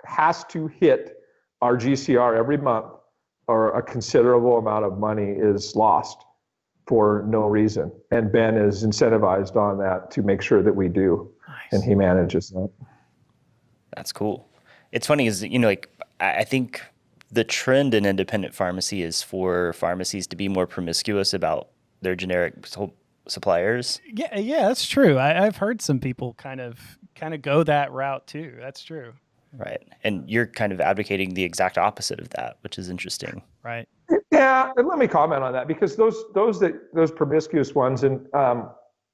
has to hit our GCR every month, or a considerable amount of money is lost for no reason. And Ben is incentivized on that to make sure that we do. Nice. And he manages that. That's cool. It's funny is, I think the trend in independent pharmacy is for pharmacies to be more promiscuous about their generic suppliers. Yeah, that's true. I've heard some people kind of go that route too. That's true. Right. And you're kind of advocating the exact opposite of that, which is interesting. Right. Yeah, and let me comment on that, because those promiscuous ones, and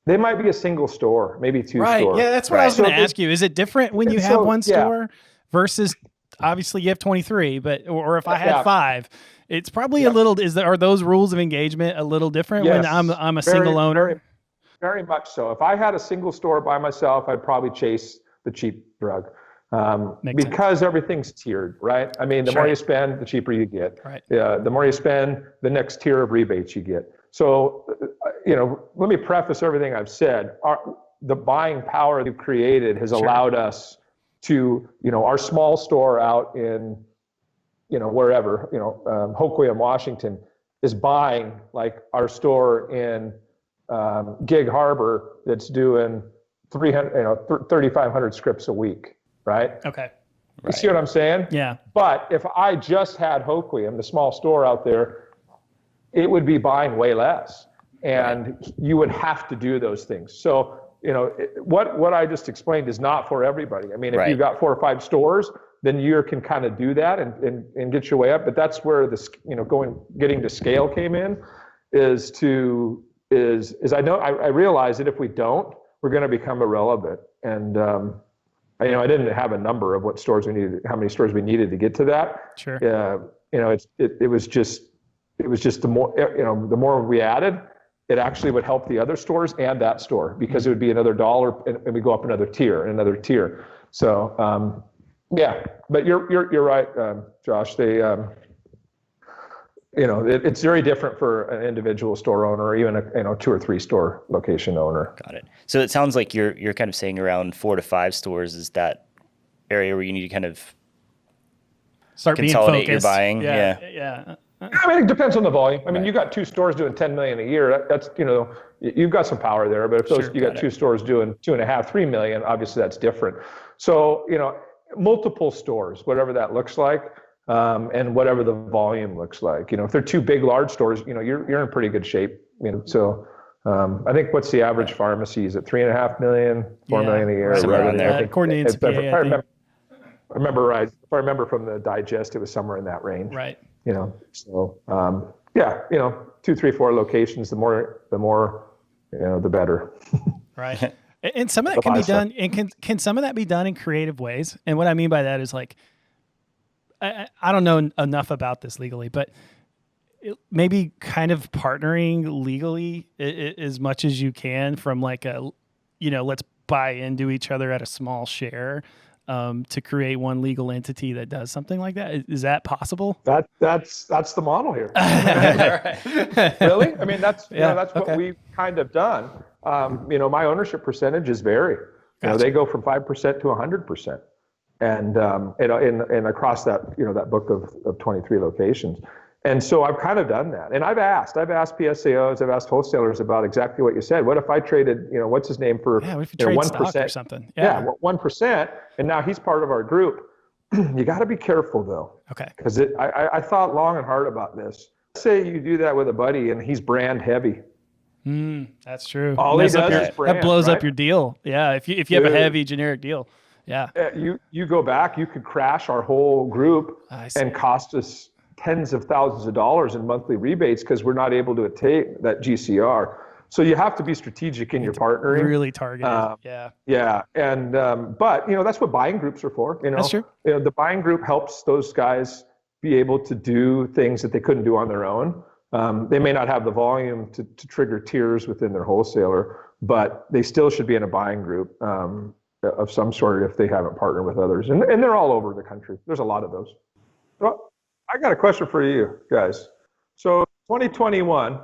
they might be a single store, maybe two right. stores. Yeah, that's what I was going to ask you. Is it different when you have one store versus obviously you have 23, or if I had 5, it's probably a little. Are those rules of engagement a little different when I'm a single owner? Very, very much so. If I had a single store by myself, I'd probably chase the cheap drug. Because everything's tiered, right? I mean, the more you spend, the cheaper you get. Right. The more you spend, the next tier of rebates you get. So, let me preface everything I've said. The buying power we've created has allowed us to, our small store out in, wherever, Hoquiam, Washington, is buying like our store in Gig Harbor that's doing 3,500 scripts a week. Right? Okay. You see what I'm saying? Yeah. But if I just had Hoquiam, the small store out there, it would be buying way less. And you would have to do those things. So, what I just explained is not for everybody. I mean, if you've got 4 or 5 stores, then you can kind of do that and get your way up. But that's where getting to scale came in, is I realize that if we don't, we're going to become irrelevant. And, I didn't have a number of what stores we needed, how many stores we needed to get to that. Sure. It was just the more we added, it actually would help the other stores and that store, because it would be another $1 and we go up another tier. So, but you're right, Josh. It's very different for an individual store owner, or even a 2 or 3 store location owner. Got it. So it sounds like you're kind of saying around 4 to 5 stores is that area where you need to kind of start consolidate being your buying. Yeah. I mean, it depends on the volume. I mean, you got 2 stores doing $10 million a year. That's you've got some power there. But if you got 2 stores doing $2.5, $3 million, obviously that's different. So multiple stores, whatever that looks like. And whatever the volume looks like, if they're 2 big, large stores, you're in pretty good shape. So I think what's the average pharmacy is at $3.5 million, $4 million a year. Somewhere around there. According to NCPA, if I remember right. If I remember from the digest, it was somewhere in that range. Right. So 2, 3, 4 locations. The more, the better. Right. And some of that can be done. And can some of that be done in creative ways? And what I mean by that is like, I don't know enough about this legally, but maybe kind of partnering legally as much as you can from like let's buy into each other at a small share to create one legal entity that does something like that. Is that possible? That's the model here. Really? I mean, that's what we've kind of done. My ownership percentages vary. They go from 5% to 100%, and across that that book of 23 locations. And so I've kind of done that. And I've asked PSAOs, I've asked wholesalers about exactly what you said. What if I traded, what's his name for what if you trade 1% stock or something? Yeah, 1%, and now he's part of our group. You got to be careful though. Okay. Because I thought long and hard about this. Let's say you do that with a buddy and he's brand heavy. That's true. All he does is brand, that blows right? up your deal. Yeah, if you have a heavy generic deal. Yeah. You go back, you could crash our whole group and cost us tens of thousands of dollars in monthly rebates because we're not able to attain that GCR. So you have to be strategic in your partnering. Really targeted. Yeah. And but that's what buying groups are for. That's true. The buying group helps those guys be able to do things that they couldn't do on their own. They may not have the volume to trigger tiers within their wholesaler, but they still should be in a buying group of some sort if they haven't partnered with others. And they're all over the country. There's a lot of those. Well, I got a question for you guys. So 2021,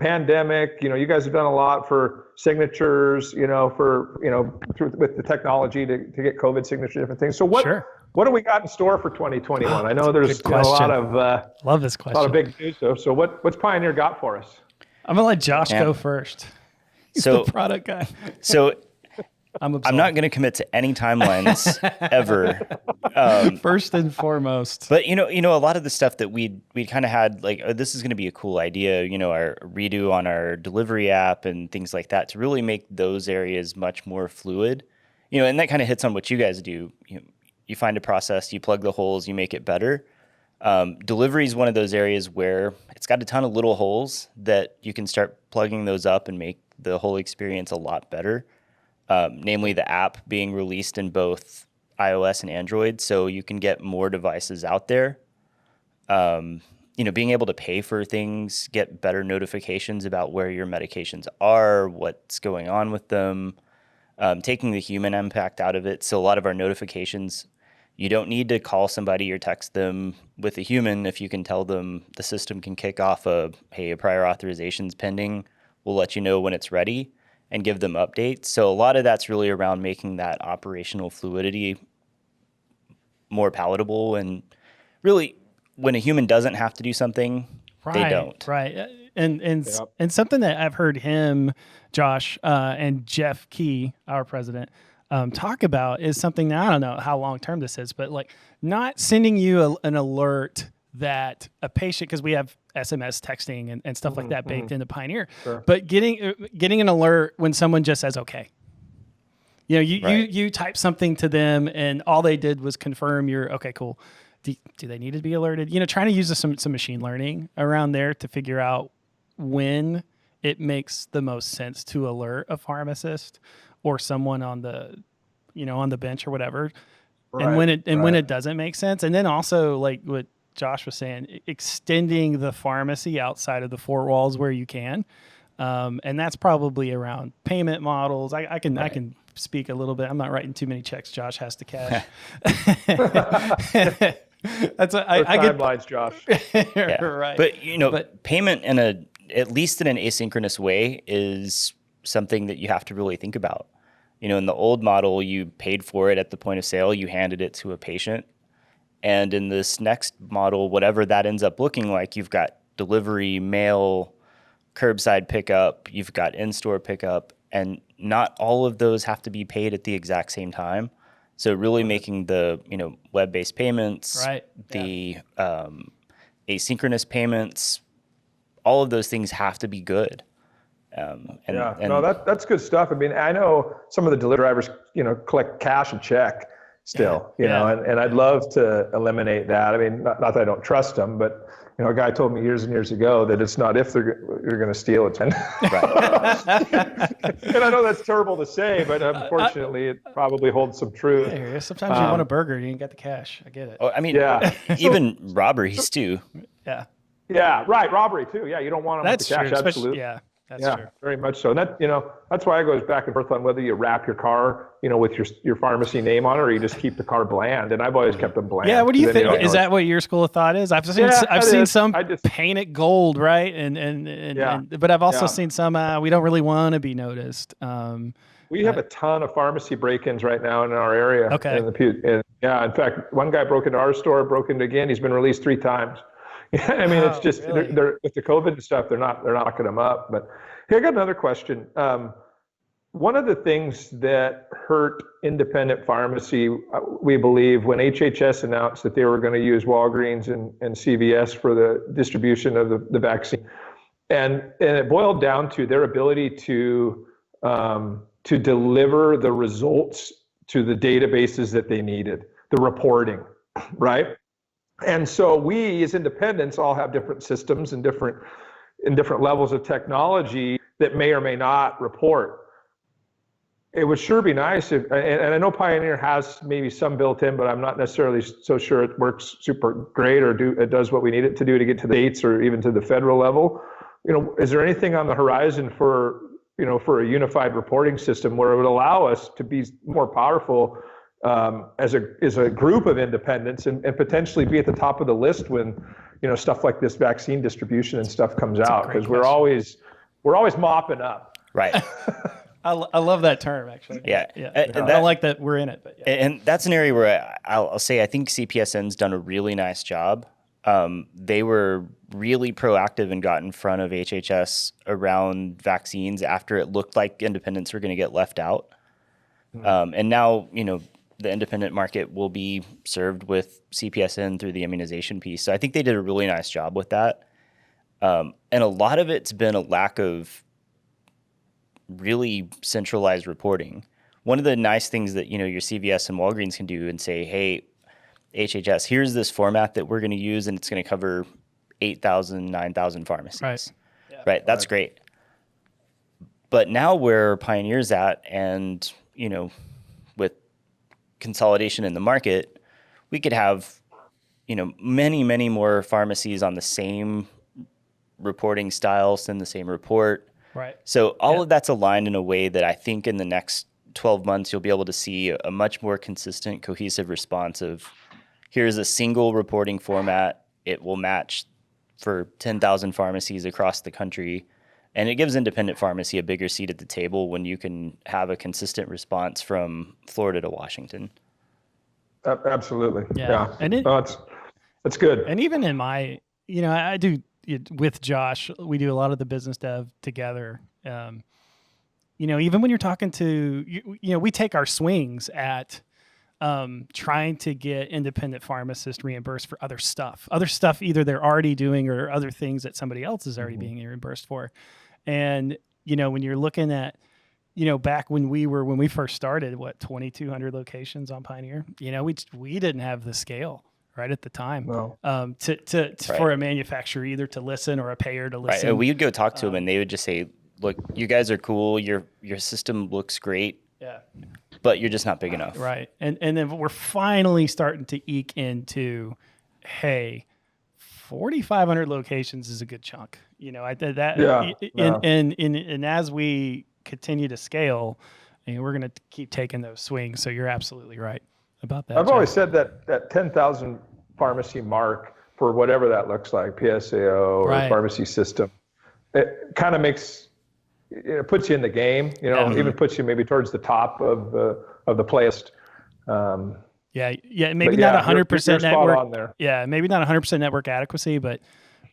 pandemic, you guys have done a lot for signatures, with the technology to get COVID signatures, different things. So what do we got in store for 2021? I know there's a lot of love this question. A lot of big news. So what's Pioneer got for us? I'm gonna let Josh go first. He's the product guy. So I'm not going to commit to any timelines ever. First and foremost. But a lot of the stuff that we kind of had like, oh, this is going to be a cool idea. Our redo on our delivery app and things like that to really make those areas much more fluid. And that kind of hits on what you guys do. You find a process, you plug the holes, you make it better. Delivery is one of those areas where it's got a ton of little holes that you can start plugging those up and make the whole experience a lot better. Namely the app being released in both iOS and Android, so you can get more devices out there. Being able to pay for things, get better notifications about where your medications are, what's going on with them, taking the human impact out of it. So a lot of our notifications, you don't need to call somebody or text them with a human. If you can tell them the system can kick off a prior authorization's pending, we'll let you know when it's ready and give them updates. So a lot of that's really around making that operational fluidity more palatable. And really, when a human doesn't have to do something, they don't. Right. And something that I've heard him, Josh, and Jeff Key, our president, talk about is something that I don't know how long term this is, but like not sending you an alert that a patient, because we have SMS texting and stuff like that baked into Pioneer, but getting an alert when someone just says okay. You type something to them and all they did was confirm your okay, cool. Do they need to be alerted? Trying to use some machine learning around there to figure out when it makes the most sense to alert a pharmacist or someone on the bench or whatever, and when it doesn't make sense, and then also like what Josh was saying, extending the pharmacy outside of the four walls where you can, and that's probably around payment models. I can speak a little bit. I'm not writing too many checks. Josh has to cash. That's I get timelines, Josh. Right. But payment at least in an asynchronous way is something that you have to really think about. In the old model, you paid for it at the point of sale, you handed it to a patient. And in this next model, whatever that ends up looking like, you've got delivery, mail, curbside pickup, you've got in-store pickup, and not all of those have to be paid at the exact same time. So really making the web-based payments, the asynchronous payments, all of those things have to be good. That's good stuff. I mean, I know some of the delivery drivers, collect cash and check. still, Yeah. you know, and I'd love to eliminate that. I mean, not that I don't trust them, but you know, a guy told me years and years ago that it's not if you're going to steal, it's when. Right. And I know that's terrible to say, but unfortunately, it probably holds some truth. Hey, sometimes you want a burger and you ain't got the cash. I get it. Oh, I mean, Yeah. even robberies too. Yeah. Yeah, right. Robbery too. Yeah, you don't want them That's with the cash. true. Absolutely. Yeah. That's Yeah, true. very much so. And that, you know, that's why it goes back and forth on whether you wrap your car, you know, with your pharmacy name on it, or you just keep the car bland. And I've always kept them bland. Yeah, what do you Then think? don't Is know. that what your school of thought is? I've seen Yeah, I've it seen is. some I just- paint it gold, right? And but I've also Yeah. seen some we don't really want to be noticed. We have a ton of pharmacy break-ins right now in our area. Okay. Yeah, in fact, one guy broke into our store, broke into again. He's been released 3 times. I mean, it's just really? they're with the COVID and stuff. They're not locking them up. But hey, I got another question. One of the things that hurt independent pharmacy, we believe, when HHS announced that they were going to use Walgreens and CVS for the distribution of the vaccine, and it boiled down to their ability to deliver the results to the databases that they needed, the reporting, right? And so we as independents all have different systems and different levels of technology that may or may not report. It would sure be nice if, and I know Pioneer has maybe some built in, but I'm not necessarily so sure it works super great or it does what we need it to do to get to the states or even to the federal level. You know, is there anything on the horizon for a unified reporting system where it would allow us to be more powerful as a group of independents and potentially be at the top of the list when, you know, stuff like this vaccine distribution and stuff comes out, because we're always mopping up. Right. I love that term, actually. Yeah. I don't like that we're in it, but yeah. And that's an area where I'll say I think CPSN's done a really nice job. They were really proactive and got in front of HHS around vaccines after it looked like independents were going to get left out. And now, you know, the independent market will be served with CPSN through the immunization piece. So I think they did a really nice job with that. And a lot of it's been a lack of really centralized reporting. One of the nice things that, you know, your CVS and Walgreens can do and say, hey, HHS, here's this format that we're going to use, and it's going to cover 8,000, 9,000 pharmacies. Right. Yeah. Right. That's great. But now where Pioneer's at, and, you know, with consolidation in the market, we could have, you know, many, many more pharmacies on the same reporting style, send the same report. Right. So all of that's aligned in a way that I think in the next 12 months, you'll be able to see a much more consistent, cohesive response of here's a single reporting format. It will match for 10,000 pharmacies across the country. And it gives independent pharmacy a bigger seat at the table when you can have a consistent response from Florida to Washington. Absolutely. Yeah. And it's good. And even in my, you know, I do with Josh, we do a lot of the business dev together. You know, even when you're talking to, you know, we take our swings at trying to get independent pharmacists reimbursed for other stuff either they're already doing or other things that somebody else is already being reimbursed for. And, you know, when you're looking at, you know, back when we first started, 2,200 locations on Pioneer, you know, we didn't have the scale right at the time for a manufacturer either to listen or a payer to listen. Right. We would go talk to them and they would just say, look, you guys are cool. Your system looks great. Yeah. But you're just not big enough. Right. And then we're finally starting to eke into, hey, 4,500 locations is a good chunk. You know, and as we continue to scale, and we're going to keep taking those swings. So you're absolutely right about that. I've always said that 10,000 pharmacy mark, for whatever that looks like, PSAO or pharmacy system, it kind of makes, it puts you in the game, you know, even puts you maybe towards the top of the playlist. Maybe not 100% network. On there. Yeah, maybe not 100% network adequacy, but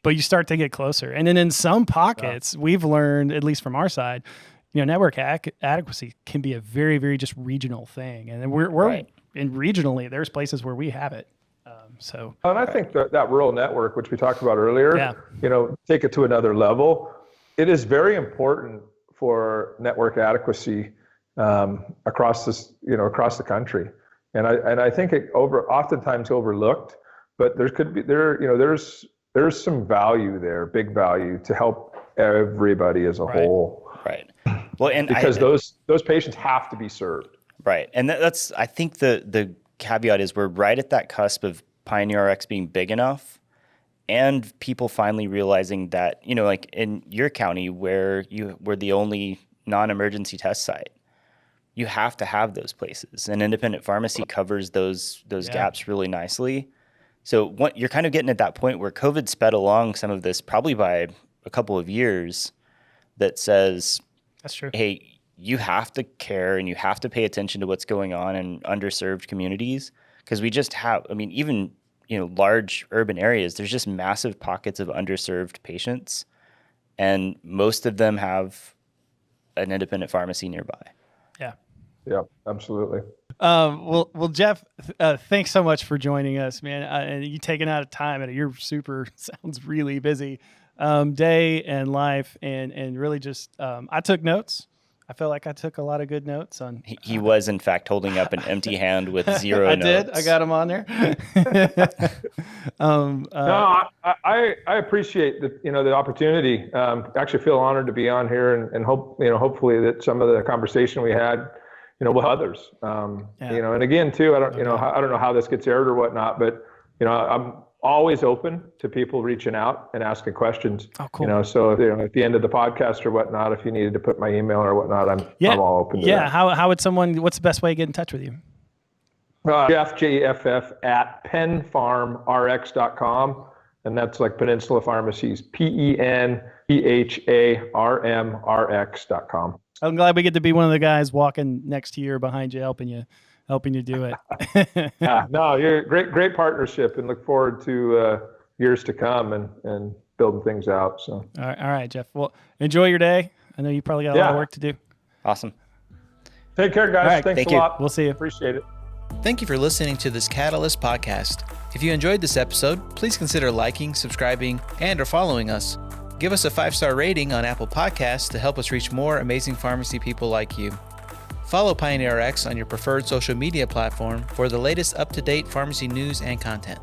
you start to get closer. And then in some pockets, we've learned, at least from our side, you know, network adequacy can be a very, very just regional thing. And then we're and regionally, there's places where we have it. And I think that rural network, which we talked about earlier, you know, take it to another level. It is very important for network adequacy across the country. And I think it oftentimes overlooked, but there's some value there, big value to help everybody as a whole. Right. Well, and because those patients have to be served. Right. And that's, I think the caveat is we're right at that cusp of Pioneer RX being big enough and people finally realizing that, like in your county where you were the only non-emergency test site, you have to have those places. An independent pharmacy covers those gaps really nicely. So you're kind of getting at that point where COVID sped along some of this probably by a couple of years that says, that's true. Hey, you have to care and you have to pay attention to what's going on in underserved communities. Because we just have, even, large urban areas, there's just massive pockets of underserved patients. And most of them have an independent pharmacy nearby. Yeah. Yeah, absolutely. Well, Jeff, thanks so much for joining us, man. And you taking out of time and you're sounds really busy day and life. And really just, I took notes. I felt like I took a lot of good notes on. He was, in fact, holding up an empty hand with zero notes. I did. I got them on there. No, I appreciate the opportunity. Actually feel honored to be on here and hopefully that some of the conversation we had, will help others. And again too, I don't know how this gets aired or whatnot, but I'm always open to people reaching out and asking questions. Oh, cool. So at the end of the podcast or whatnot, if you needed to put my email or whatnot, I'm all open to that. Yeah. How would what's the best way to get in touch with you? Jeff, Jeff at penfarmrx.com. And that's like Peninsula Pharmacies, PENPHARMRX.com. I'm glad we get to be one of the guys walking next to you or behind you, helping you do it. Yeah, no, you're great partnership and look forward to years to come and building things out. So. All right, Jeff. Well, enjoy your day. I know you probably got a lot of work to do. Awesome. Take care, guys. All right, Thanks a lot. We'll see you. Appreciate it. Thank you for listening to this Catalyst podcast. If you enjoyed this episode, please consider liking, subscribing, and/or following us. Give us a 5-star rating on Apple Podcasts to help us reach more amazing pharmacy people like you. Follow Pioneer RX on your preferred social media platform for the latest up-to-date pharmacy news and content.